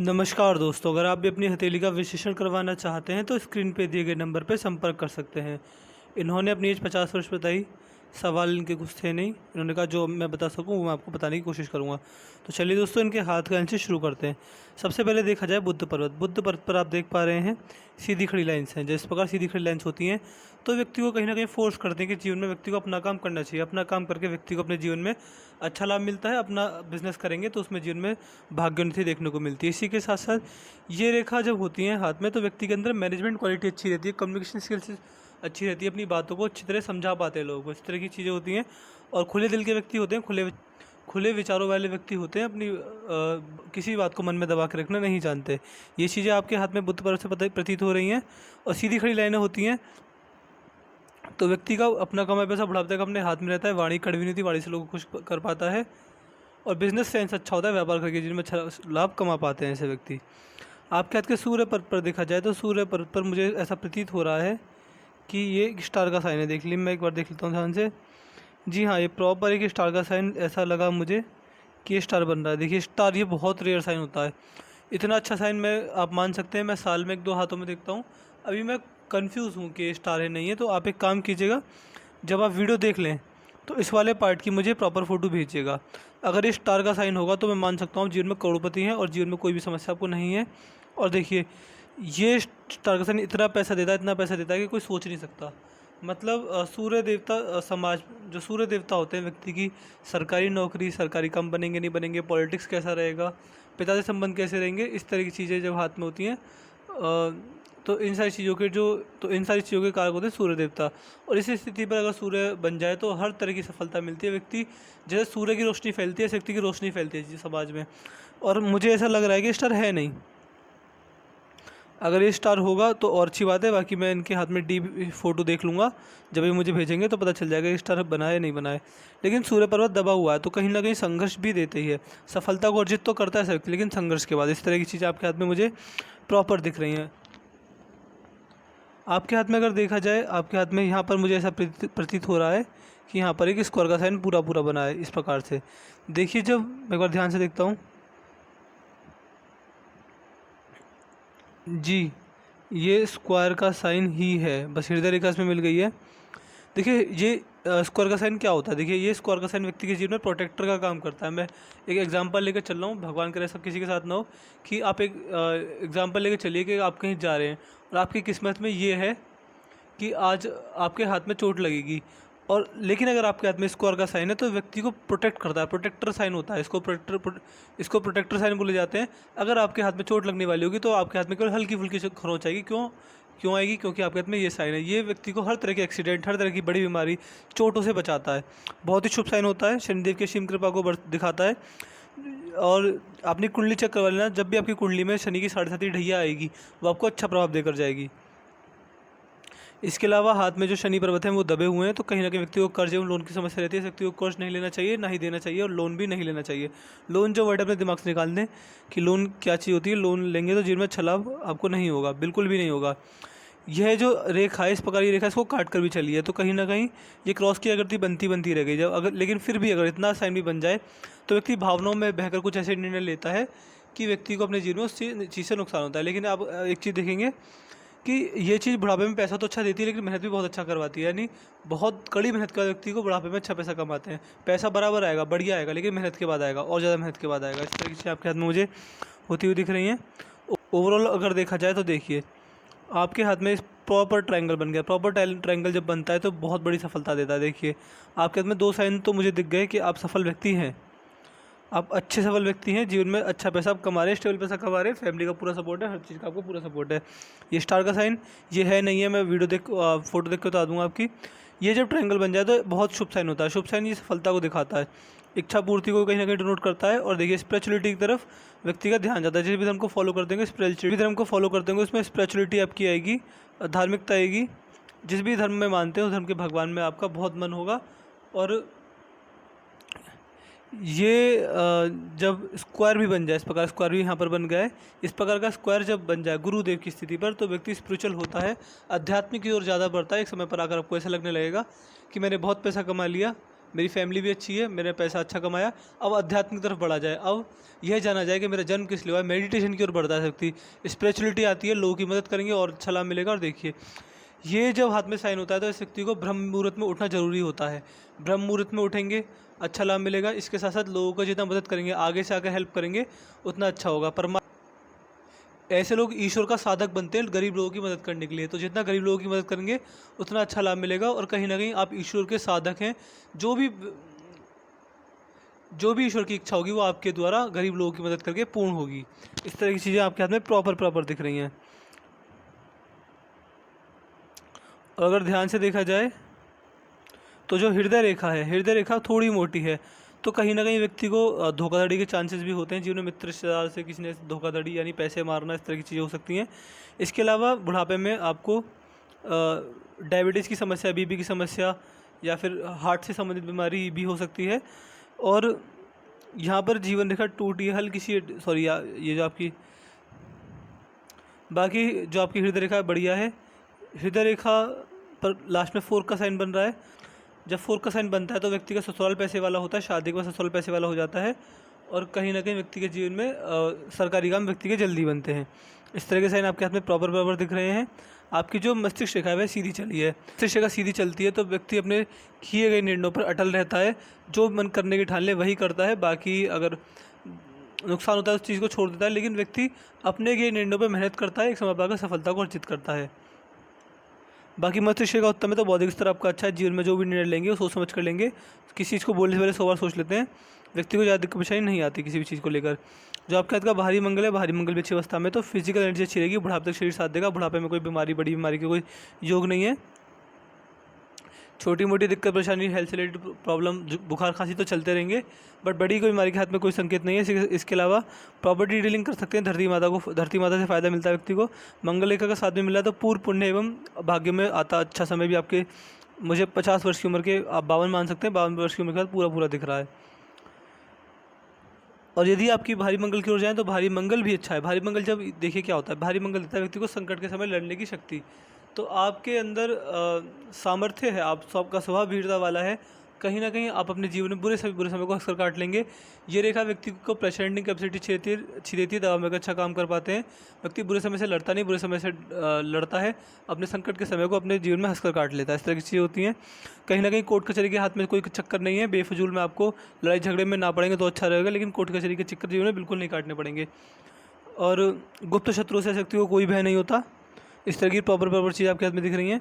नमस्कार दोस्तों, अगर आप भी अपनी हथेली का विश्लेषण करवाना चाहते हैं तो स्क्रीन पे दिए गए नंबर पर संपर्क कर सकते हैं। इन्होंने अपनी एज 50 वर्ष बताई। सवाल इनके कुछ थे नहीं, इन्होंने कहा जो मैं बता सकूं वो मैं आपको बताने की कोशिश करूंगा। तो चलिए दोस्तों, इनके हाथ का से शुरू करते हैं। सबसे पहले देखा जाए बुद्ध पर्वत पर आप देख पा रहे हैं सीधी खड़ी लाइन्स हैं। जिस प्रकार सीधी खड़ी लाइन्स होती हैं तो व्यक्ति को कहीं ना कहीं फोर्स करते हैं कि जीवन में व्यक्ति को अपना काम करना चाहिए। अपना काम करके व्यक्ति को अपने जीवन में अच्छा लाभ मिलता है। अपना बिजनेस करेंगे तो उसमें जीवन में भाग्योन्नति देखने को मिलती है। इसी के साथ साथ ये रेखा जब होती है हाथ में तो व्यक्ति के अंदर मैनेजमेंट क्वालिटी अच्छी रहती है, कम्युनिकेशन स्किल्स अच्छी रहती है, अपनी बातों को अच्छी तरह समझा पाते हैं लोगों को। इस तरह की चीज़ें होती हैं और खुले दिल के व्यक्ति होते हैं, खुले विचारों वाले व्यक्ति होते हैं। अपनी किसी बात को मन में दबा के रखना नहीं जानते। ये चीज़ें आपके हाथ में बुद्ध पर्व से प्रतीत हो रही हैं। और सीधी खड़ी लाइनें होती हैं तो व्यक्ति का अपना कमाया पैसा बुढ़ापे तक अपने हाथ में रहता है। वाणी कड़वी नहीं होती, वाणी से लोगों को खुश कर पाता है और बिजनेस सेंस अच्छा होता है। व्यापार करके जिनमें अच्छा लाभ कमा पाते हैं ऐसे व्यक्ति। आपके हाथ के सूर्य पर्वत पर देखा जाए तो सूर्य पर्वत पर मुझे ऐसा प्रतीत हो रहा है कि ये एक स्टार का साइन है। देख ली, मैं एक बार देख लेता हूँ ध्यान से। जी हाँ, ये प्रॉपर एक स्टार का साइन ऐसा लगा मुझे कि ये स्टार बन रहा है। देखिए स्टार ये बहुत रेयर साइन होता है। इतना अच्छा साइन मैं आप मान सकते हैं मैं साल में 1-2 हाथों में देखता हूँ। अभी मैं कंफ्यूज हूँ कि ये स्टार है नहीं है। तो आप एक काम कीजिएगा, जब आप वीडियो देख लें तो इस वाले पार्ट की मुझे प्रॉपर फोटो भेजिएगा। अगर ये स्टार का साइन होगा तो मैं मान सकता हूँ जीवन में करोड़पति हैं और जीवन में कोई भी समस्या आपको नहीं है। और देखिए ये स्टार का साइन इतना पैसा देता है कि कोई सोच नहीं सकता। मतलब सूर्य देवता समाज जो सूर्य देवता होते हैं व्यक्ति की सरकारी नौकरी, सरकारी काम बनेंगे नहीं बनेंगे, पॉलिटिक्स कैसा रहेगा, पिता से संबंध कैसे रहेंगे, इस तरह की चीज़ें जब हाथ में होती हैं तो इन सारी चीज़ों के कारक होते हैं सूर्य देवता। और इस स्थिति पर अगर सूर्य बन जाए तो हर तरह की सफलता मिलती है। व्यक्ति जैसे सूर्य की रोशनी फैलती है, शक्ति की रोशनी फैलती है समाज में। और मुझे ऐसा लग रहा है कि स्टार है नहीं। अगर ये स्टार होगा तो और अच्छी बात है। बाकी मैं इनके हाथ में डी फोटो देख लूँगा, जब ये मुझे भेजेंगे तो पता चल जाएगा कि स्टार बना है नहीं बना है। लेकिन सूर्य पर्वत दबा हुआ है तो कहीं ना कहीं संघर्ष भी देते ही है। सफलता को अर्जित तो करता है व्यक्ति, लेकिन संघर्ष के बाद इस तरह की चीज़ें आपके हाथ में मुझे प्रॉपर दिख रही हैं। आपके हाथ में अगर देखा जाए, आपके हाथ में यहाँ पर मुझे ऐसा प्रतीत हो रहा है कि यहाँ पर एक स्क्वायर का साइन पूरा पूरा बना है इस प्रकार से। देखिए जब मैं एक बार ध्यान से देखता हूँ, जी ये स्क्वायर का साइन ही है, बस हृदय रेखा इसमें मिल गई है। देखिए ये स्क्वायर का साइन क्या होता है। देखिए ये स्क्वायर का साइन व्यक्ति के जीवन में प्रोटेक्टर का काम करता है। मैं एक एग्जांपल लेकर चल रहा हूँ, भगवान करे सब किसी के साथ ना हो, कि आप एक एग्जांपल लेकर चलिए कि आप कहीं जा रहे हैं और आपकी किस्मत में ये है कि आज आपके हाथ में चोट लगेगी। और लेकिन अगर आपके हाथ में स्क्वायर का साइन है तो व्यक्ति को प्रोटेक्ट करता है, प्रोटेक्टर साइन होता है। इसको प्रोटेक्टर साइन बोले जाते हैं। अगर आपके हाथ में चोट लगने वाली होगी तो आपके हाथ में केवल हल्की फुल्की खरोंच आएगी। क्यों आएगी? क्योंकि आपके हाथ में ये साइन है। ये व्यक्ति को हर तरह के एक्सीडेंट, हर तरह की बड़ी बीमारी, चोटों से बचाता है। बहुत ही शुभ साइन होता है, शनिदेव की असीम कृपा को दिखाता है। और अपनी कुंडली चेक करवा लेना, जब भी आपकी कुंडली में शनि की 7.5 ढैया आएगी वो आपको अच्छा प्रभाव देकर जाएगी। इसके अलावा हाथ में जो शनि पर्वत हैं वो दबे हुए हैं तो कहीं ना कहीं व्यक्ति को कर्ज एवं लोन की समस्या रहती है। व्यक्ति को कर्ज नहीं लेना चाहिए, ना ही देना चाहिए, और लोन भी नहीं लेना चाहिए। लोन जो वर्ड अपने दिमाग से निकाल दें कि लोन क्या चीज़ होती है। लोन लेंगे तो जीवन में अच्छा लाभ आपको नहीं होगा, बिल्कुल भी नहीं होगा। यह जो रेखा है, इस प्रकार की रेखा, इसको काट कर भी चली है तो कहीं ना कहीं ये क्रॉस की आकृति बनती रह गई। जब अगर लेकिन फिर भी अगर इतना साइन भी बन जाए तो व्यक्ति भावनाओं में बहकर कुछ ऐसे निर्णय लेता है कि व्यक्ति को अपने जीवन में उस चीज़ से नुकसान होता है। लेकिन आप एक चीज़ देखेंगे कि ये चीज़ बुढ़ापे में पैसा तो अच्छा देती है लेकिन मेहनत भी बहुत अच्छा करवाती है। यानी बहुत कड़ी मेहनत का व्यक्ति को बुढ़ापे में अच्छा पैसा कमाते हैं। पैसा बराबर आएगा, बढ़िया आएगा, लेकिन मेहनत के बाद आएगा, और ज़्यादा मेहनत के बाद आएगा। इस तरह की चीज़ें आपके हाथ में मुझे होती हुई दिख रही हैं। ओवरऑल अगर देखा जाए तो देखिए आपके हाथ में प्रॉपर ट्रायंगल बन गया। प्रॉपर ट्रायंगल जब बनता है तो बहुत बड़ी सफलता देता है। देखिए आपके हाथ में 2 साइन तो मुझे दिख गए कि आप सफल व्यक्ति हैं, आप अच्छे सफल व्यक्ति हैं। जीवन में अच्छा पैसा आप कमा रहे हैं, स्टेबल पैसा कमा रहे हैं, फैमिली का पूरा सपोर्ट है, हर चीज़ का आपको पूरा सपोर्ट है। ये स्टार का साइन ये है नहीं है, मैं फोटो देख के बता दूंगा आपकी। ये जब ट्रायंगल बन जाए तो बहुत शुभ साइन होता है। शुभ साइन ये सफलता को दिखाता है, इच्छा पूर्ति को कहीं ना कहीं डिनोट करता है। और देखिए स्पिरिचुअलिटी की तरफ व्यक्ति का ध्यान जाता है। जिस भी धर्म को फॉलो कर देंगे, स्पिरिचुअलिटी धर्म को फॉलो कर देंगे, उसमें स्पिरिचुअलिटी आपकी आएगी, धार्मिकता आएगी। जिस भी धर्म में मानते हैं उस धर्म के भगवान में आपका बहुत मन होगा। और ये जब स्क्वायर भी बन जाए, इस प्रकार स्क्वायर भी यहाँ पर बन गया है, इस प्रकार का स्क्वायर जब बन जाए गुरुदेव की स्थिति पर तो व्यक्ति स्पिरिचुअल होता है, आध्यात्मिक की ओर ज़्यादा बढ़ता है। एक समय पर आकर आपको ऐसा लगने लगेगा कि मैंने बहुत पैसा कमा लिया, मेरी फैमिली भी अच्छी है, मैंने पैसा अच्छा कमाया, अब अध्यात्म की तरफ बढ़ा जाए, अब यह जाना जाए कि मेरा जन्म किस लिए हुआ है, मेडिटेशन की ओर बढ़ता है व्यक्ति, स्पिरिचुअलिटी आती है, लोगों की मदद करेंगे और अच्छा लाभ मिलेगा। और देखिए ये जब हाथ में साइन होता है तो इस व्यक्ति को ब्रह्म मुहूर्त में उठना जरूरी होता है। ब्रह्म मुहूर्त में उठेंगे, अच्छा लाभ मिलेगा। इसके साथ साथ लोगों को जितना मदद करेंगे, आगे से आकर हेल्प करेंगे, उतना अच्छा होगा। ऐसे लोग ईश्वर का साधक बनते हैं गरीब लोगों की मदद करने के लिए। तो जितना गरीब लोगों की मदद करेंगे उतना अच्छा लाभ मिलेगा, और कहीं ना कहीं आप ईश्वर के साधक हैं। जो भी ईश्वर की इच्छा होगी वो आपके द्वारा गरीब लोगों की मदद करके पूर्ण होगी। इस तरह की चीज़ें आपके हाथ में प्रॉपर दिख रही हैं। और अगर ध्यान से देखा जाए तो जो हृदय रेखा है, हृदय रेखा थोड़ी मोटी है, तो कहीं ना कहीं व्यक्ति को धोखाधड़ी के चांसेस भी होते हैं। जीवन में मित्र रिश्तेदार से किसी ने धोखाधड़ी यानी पैसे मारना, इस तरह की चीज़ें हो सकती हैं। इसके अलावा बुढ़ापे में आपको डायबिटीज़ की समस्या, बीपी की समस्या, या फिर हार्ट से संबंधित बीमारी भी हो सकती है। और यहाँ पर जीवन रेखा टूटी है हल्की सी, सॉरी ये जो आपकी, बाकी जो आपकी हृदय रेखा बढ़िया है। हृदय रेखा पर लास्ट में 4 का साइन बन रहा है। जब 4 का साइन बनता है तो व्यक्ति का ससुराल पैसे वाला होता है, शादी के बाद ससुराल पैसे वाला हो जाता है, और कहीं ना कहीं व्यक्ति के जीवन में सरकारी काम व्यक्ति के जल्दी बनते हैं। इस तरह के साइन आपके हाथ में प्रॉपर दिख रहे हैं। आपकी जो मस्तिष्क रेखा है वह सीधी चली है। मस्तिष्क रेखा सीधी चलती है तो व्यक्ति अपने किए गए निर्णयों पर अटल रहता है, जो मन करने की ठान ले वही करता है। बाकी अगर नुकसान होता है उस चीज़ को छोड़ देता है, लेकिन व्यक्ति अपने के निर्णयों पर मेहनत करता है, एक समय पाकर सफलता को अर्जित करता है। बाकी मस्तिष्क का उत्तम है तो बौद्धिक स्तर आपका अच्छा है। जीवन में जो भी निर्णय लेंगे वो सोच समझ कर लेंगे। किसी चीज़ को बोलने से पहले 100 बार सोच लेते हैं। व्यक्ति को ज़्यादा परेशानी नहीं आती किसी भी चीज़ को लेकर। जो आपके हाथ का भारी मंगल है, भारी मंगल भी अच्छी अवस्था में, तो फिजिकल एनर्जी अच्छी रहेगी। बुढ़ापे तक शरीर साथ देगा। बुढ़ापे में कोई बीमारी, बड़ी बीमारी के कोई योग नहीं है। छोटी मोटी दिक्कत परेशानी, हेल्थ से रिलेटेड प्रॉब्लम, बुखार खांसी तो चलते रहेंगे, बट बड़ी कोई बीमारी के हाथ में कोई संकेत नहीं है। इसके अलावा प्रॉपर्टी डीलिंग कर सकते हैं। धरती माता से फ़ायदा मिलता है व्यक्ति को। मंगल रेखा का साथ में मिला तो पूर्व पुण्य एवं भाग्य में आता अच्छा समय भी आपके, मुझे 50 वर्ष की उम्र के आप 52 मान सकते हैं। 52 वर्ष की उम्र के बाद पूरा दिख रहा है। और यदि आपकी भारी मंगल की ओर जाएँ तो भारी मंगल भी अच्छा है। भारी मंगल जब देखिए क्या होता है, भारी मंगल देता है व्यक्ति को संकट के समय लड़ने की शक्ति। तो आपके अंदर सामर्थ्य है, आप सबका स्वभाव वीरता वाला है। कहीं ना कहीं आप अपने जीवन में बुरे समय को अक्सर काट लेंगे। ये रेखा व्यक्ति को प्रेशेंटिंग कैपेसिटी अच्छी देती है, दवा में अच्छा काम कर पाते हैं। व्यक्ति बुरे समय से लड़ता नहीं, बुरे समय से लड़ता है, अपने संकट के समय को अपने जीवन में हंसकर काट लेता है। इस तरह की चीज़ें होती हैं। कहीं ना कहीं कोर्ट कचहरी के हाथ में कोई चक्कर नहीं है। बेफजूल में आपको लड़ाई झगड़े में ना पड़ेंगे तो अच्छा रहेगा, लेकिन कोर्ट कचहरी के चक्कर जीवन में बिल्कुल नहीं काटने पड़ेंगे। और गुप्त शत्रुओं से व्यक्ति को कोई भय नहीं होता। इस तरह की प्रॉपर चीज़ आपके हाथ में दिख रही हैं।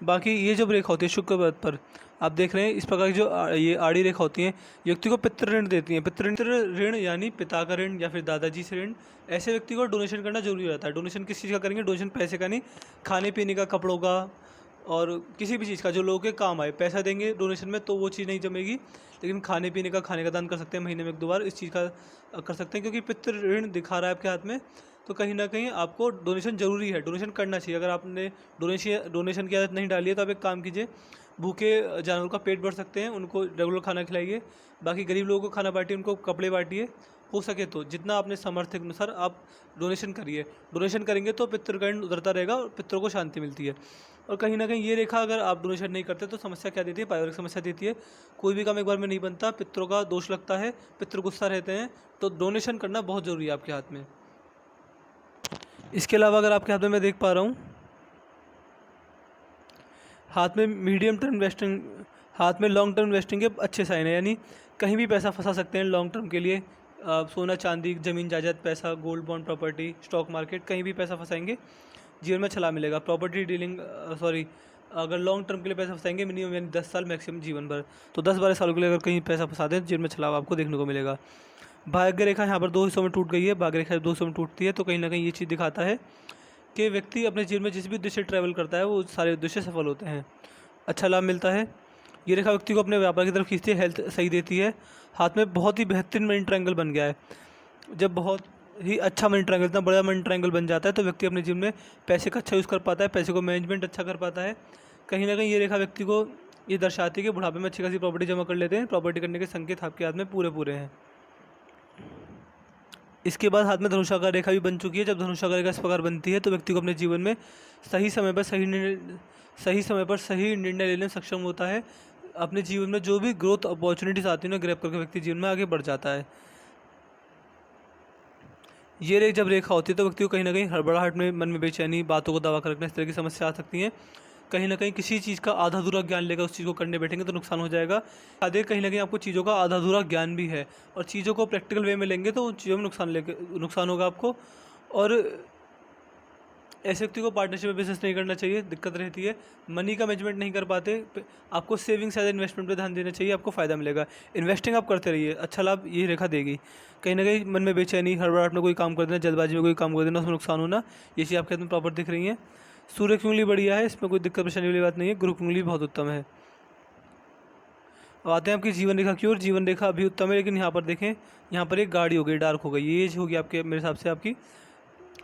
बाकी ये जब रेखा होती है शुक्र व्रत पर, आप देख रहे हैं इस प्रकार की जो ये आड़ी रेखा होती हैं, व्यक्ति को पितृ ऋण देती हैं। पितृ ऋण यानी पिता का ऋण या फिर दादाजी से ऋण। ऐसे व्यक्ति को डोनेशन करना जरूरी रहता है। डोनेशन किस चीज़ का करेंगे? डोनेशन पैसे का नहीं, खाने पीने का, कपड़ों का, और किसी भी चीज़ का जो लोगों के काम आए। पैसा देंगे डोनेशन में तो वो चीज़ नहीं जमेगी, लेकिन खाने पीने का, खाने का दान कर सकते हैं। महीने में 1-2 बार इस चीज़ का कर सकते हैं, क्योंकि पितृ ऋण दिखा रहा है आपके हाथ में। तो कहीं ना कहीं आपको डोनेशन ज़रूरी है, डोनेशन करना चाहिए। अगर आपने डोनेशन की आदत नहीं डाली है तो आप एक काम कीजिए, भूखे जानवरों का पेट भर सकते हैं, उनको रेगुलर खाना खिलाइए। बाकी गरीब लोगों को खाना बांटिए, उनको कपड़े बांटिए। हो सके तो जितना अपने सामर्थ्य के अनुसार आप डोनेशन करिए। डोनेशन करेंगे तो पितृगण उधरता रहेगा और पितरों को शांति मिलती है। और कहीं ना कहीं ये रेखा अगर आप डोनेशन नहीं करते तो समस्या क्या देती है? पारिवारिक समस्या देती है। कोई भी काम एक बार में नहीं बनता, पितरों का दोष लगता है, पितृ गुस्सा रहते हैं। तो डोनेशन करना बहुत ज़रूरी है आपके हाथ में। इसके अलावा अगर आपके हाथ में मैं देख पा रहा हूँ, हाथ में मीडियम टर्म इन्वेस्टिंग, हाथ में लॉन्ग टर्म इन्वेस्टिंग के अच्छे साइन है। यानी कहीं भी पैसा फंसा सकते हैं लॉन्ग टर्म के लिए। सोना चांदी, ज़मीन जायदाद, पैसा, gold bond, property, stock market, कहीं भी पैसा फंसाएंगे जीवन में छला मिलेगा। प्रॉपर्टी डीलिंग, अगर लॉन्ग टर्म के लिए पैसा फंसाएंगे मिनिमम यानी 10 साल, मैक्सिमम जीवन भर, तो 10-12 सालों के लिए अगर कहीं पैसा फंसा दें जीवन में छलावा आपको देखने को मिलेगा। भाग्य रेखा यहाँ पर 2 हिस्सों में टूट गई है। भाग्य रेखा 2 हिस्सों में टूटती है तो कहीं ना कहीं ये चीज़ दिखाता है कि व्यक्ति अपने जीवन में जिस भी उद्देश्य ट्रैवल करता है वो सारे उद्देश्य सफल होते हैं, अच्छा लाभ मिलता है। ये रेखा व्यक्ति को अपने व्यापार की तरफ खींचती है, हेल्थ सही देती है। हाथ में बहुत ही बेहतरीन मनी ट्रायंगल बन गया है। जब बहुत ही अच्छा मनी ट्रायंगल, इतना बड़ा मनी ट्रायंगल बन जाता है तो व्यक्ति अपने जीवन में पैसे का अच्छा यूज़ कर पाता है, पैसे को मैनेजमेंट अच्छा कर पाता है। कहीं ना कहीं ये रेखा व्यक्ति को ये दर्शाती है कि बुढ़ापे में अच्छी खासी प्रॉपर्टी जमा कर लेते हैं। प्रॉपर्टी करने के संकेत आपके हाथ में पूरे हैं। इसके बाद हाथ में धनुषाकार रेखा भी बन चुकी है। जब धनुषाकार रेखा इस प्रकार बनती है तो व्यक्ति को अपने जीवन में सही समय पर सही निर्णय लेने में सक्षम होता है। अपने जीवन में जो भी ग्रोथ अपॉर्चुनिटीज़ आती है ना, ग्रैब करके व्यक्ति जीवन में आगे बढ़ जाता है। ये जब रेखा होती है तो व्यक्ति को कहीं ना कहीं हड़बड़ाहट में, मन में बेचैनी, बातों को दबा कर रखना, इस तरह की समस्या आ सकती हैं। कहीं ना कहीं किसी चीज़ का आधा अधूरा ज्ञान लेकर उस चीज़ को करने बैठेंगे तो नुकसान हो जाएगा। आधे कहीं ना कहीं आपको चीज़ों का आधा अधूरा ज्ञान भी है, और चीज़ों को प्रैक्टिकल वे में लेंगे तो उन चीज़ों में नुकसान होगा आपको। और ऐसे व्यक्ति को पार्टनरशिप में बिजनेस नहीं करना चाहिए, दिक्कत रहती है। मनी का मैनेजमेंट नहीं कर पाते, आपको सेविंग्स या इन्वेस्टमेंट पे ध्यान देना चाहिए, आपको फ़ायदा मिलेगा। इन्वेस्टिंग आप करते रहिए, अच्छा लाभ ये रेखा देगी। कहीं ना कहीं मन में बेचैनी, हड़बड़ाहट में कोई काम कर देना, जल्दबाजी में कोई काम कर देना, उसमें नुकसान होना, ये चीज़ आपके हाथ में प्रॉपर दिख रही है। सूर्य की उंगली बढ़िया है, इसमें कोई दिक्कत परेशानी वाली बात नहीं है। गुरु की उंगली बहुत उत्तम है। अब आते हैं आपकी जीवन रेखा की ओर। जीवन रेखा अभी उत्तम है, लेकिन यहाँ पर देखें, यहाँ पर एक गाड़ी हो गई, डार्क हो गई। ये एज होगी आपके, मेरे हिसाब से आपकी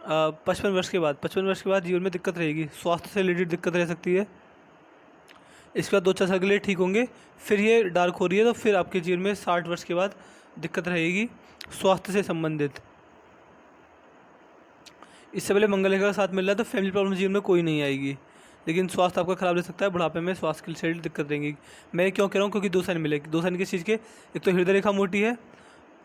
55 वर्ष के बाद। 55 वर्ष के बाद जीवन में दिक्कत रहेगी, स्वास्थ्य से रिलेटेड दिक्कत रह सकती है। इसके बाद 2-4 साल के लिए ठीक होंगे, फिर ये डार्क हो रही है, तो फिर आपके जीवन में 60 वर्ष के बाद दिक्कत रहेगी स्वास्थ्य से संबंधित। इससे पहले मंगल रेखा का साथ मिल रहा है, तो फैमिली प्रॉब्लम जीवन में कोई नहीं आएगी, लेकिन स्वास्थ्य आपका खराब रह सकता है। बुढ़ापे में स्वास्थ्य से रिलेटेड दिक्कत रहेंगी। मैं क्यों कह रहा हूँ, क्योंकि 2 साइन मिलेगी। 2 साइन किस चीज़ के, एक तो हृदय रेखा मोटी है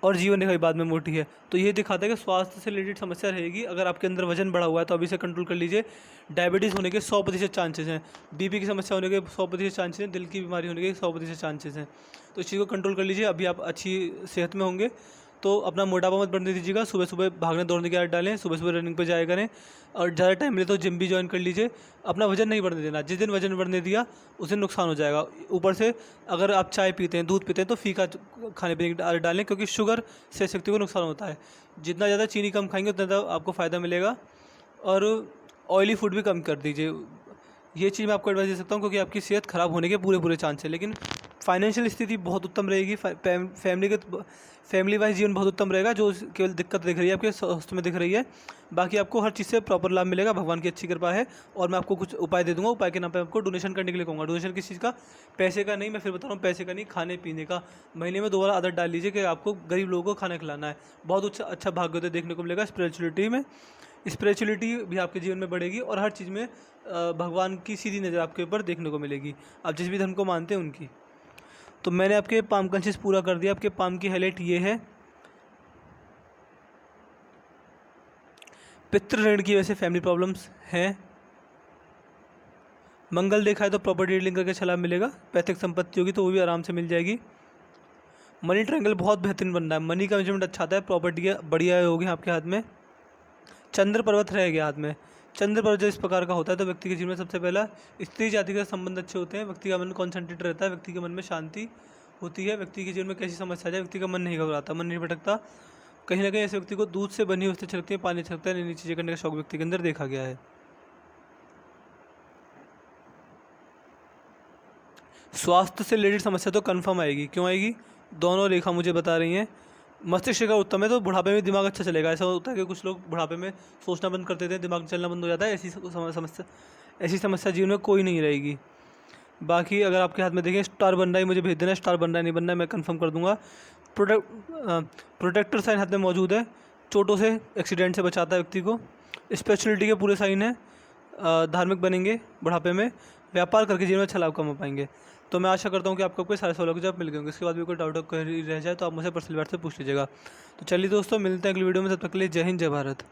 और जीवन रेखा बाद में मोटी है, तो ये दिखाता है कि स्वास्थ्य से रिलेटेड समस्या रहेगी। अगर आपके अंदर वजन बढ़ा हुआ है तो अभी से कंट्रोल कर लीजिए। डायबिटीज़ होने के 100% चांसेस हैं, बीपी की समस्या होने के 100% चांसेस हैं, दिल की बीमारी होने के 100% चांसेस हैं। तो इस चीज़ को कंट्रोल कर लीजिए, अभी आप अच्छी सेहत में होंगे। तो अपना मोटापा मत बढ़ने दीजिएगा, सुबह सुबह भागने दौड़ने की आदत डालें, सुबह सुबह रनिंग पे जाया करें, और ज़्यादा टाइम मिले तो जिम भी ज्वाइन कर लीजिए। अपना वजन नहीं बढ़ने देना, जिस दिन वजन बढ़ने दिया उस दिन नुकसान हो जाएगा। ऊपर से अगर आप चाय पीते हैं, दूध पीते हैं, तो फीका खाने पीने की आदत डालें, क्योंकि शुगर से शक्ति को नुकसान होता है। जितना ज़्यादा चीनी कम खाएंगे उतना ज़्यादा आपको फ़ायदा मिलेगा। और ऑयली फूड भी कम कर दीजिए। ये चीज़ मैं आपको एडवाइस दे सकता हूँ, क्योंकि आपकी सेहत ख़राब होने के पूरे चांस है। लेकिन फाइनेंशियल स्थिति बहुत उत्तम रहेगी, फैमिली वाइज जीवन बहुत उत्तम रहेगा। जो केवल दिक्कत दिख रही है आपके स्वास्थ्य में दिख रही है, बाकी आपको हर चीज़ से प्रॉपर लाभ मिलेगा, भगवान की अच्छी कृपा है। और मैं आपको कुछ उपाय दे दूंगा, उपाय के नाम पे आपको डोनेशन करने के लिए कहूँगा। डोनेशन किस चीज़ का, पैसे का नहीं, मैं फिर बता रहा हूँ, पैसे का नहीं, खाने पीने का। महीने में 2 बार आदत डाल लीजिए कि आपको गरीब लोगों को खाना खिलाना है। बहुत अच्छा भाग्योदय देखने को मिलेगा स्पिरिचुअलिटी में। स्पिरिचुअलिटी भी आपके जीवन में बढ़ेगी, और हर चीज़ में भगवान की सीधी नज़र आपके ऊपर देखने को मिलेगी, आप जिस भी धर्म को मानते हैं उनकी। तो मैंने आपके पाम कंसिस पूरा कर दिया। आपके पाम की हाईलाइट ये है, पितृ ऋण की वजह से फैमिली प्रॉब्लम्स हैं। मंगल देखा है तो प्रॉपर्टी डीलिंग करके अच्छा लाभ मिलेगा। पैतृक संपत्ति होगी तो वो भी आराम से मिल जाएगी। मनी ट्रायंगल बहुत बेहतरीन बन रहा है, मनी का मैनेजमेंट अच्छा आता है, प्रॉपर्टी बढ़िया होगी आपके हाथ में। चंद्र पर्वत रह गया हाथ में। चंद्र पर्वत जब इस प्रकार का होता है तो व्यक्ति के जीवन में सबसे पहला स्त्री जाति का संबंध अच्छे होते हैं, व्यक्ति का मन कॉन्सेंट्रेट रहता है, व्यक्ति के मन में शांति होती है, व्यक्ति के जीवन में कैसी समस्या आ जाए व्यक्ति का मन नहीं घबराता, मन नहीं भटकता। कहीं ना कहीं ऐसे व्यक्ति को दूध से बनी वस्तु अच्छी लगती है, पानी अच्छा लगता है, नई नई चीज़ें करने का शौक व्यक्ति के अंदर देखा गया है। स्वास्थ्य से रिलेटेड समस्या तो कन्फर्म आएगी, क्यों आएगी, दोनों रेखा मुझे बता रही हैं। मस्तिष्क का उत्तम है तो बुढ़ापे में दिमाग अच्छा चलेगा। ऐसा होता है कि कुछ लोग बुढ़ापे में सोचना बंद कर देते हैं, दिमाग चलना बंद हो जाता है। ऐसी समस्या जीवन में कोई नहीं रहेगी। बाकी अगर आपके हाथ में देखें स्टार बन रहा है, मुझे भेज देना, स्टार बन रहा है नहीं बनना है मैं कंफर्म कर दूंगा। प्रोटेक्टर साइन हाथ में मौजूद है, चोटों से एक्सीडेंट से बचाता है व्यक्ति को। स्पिरिचुअलिटी के पूरे साइन है, धार्मिक बनेंगे बुढ़ापे में, व्यापार करके जीवन में अच्छा लाभ कमा पाएंगे। तो मैं आशा करता हूँ कि आपको कोई सारे सवालों के जवाब मिल गए होंगे। इसके बाद भी कोई डाउट रह जाए तो आप मुझे पर्सनल बात से पूछ लीजिएगा। तो चलिए दोस्तों, मिलते हैं अगली वीडियो में, तब तक के लिए जय हिंद जय भारत।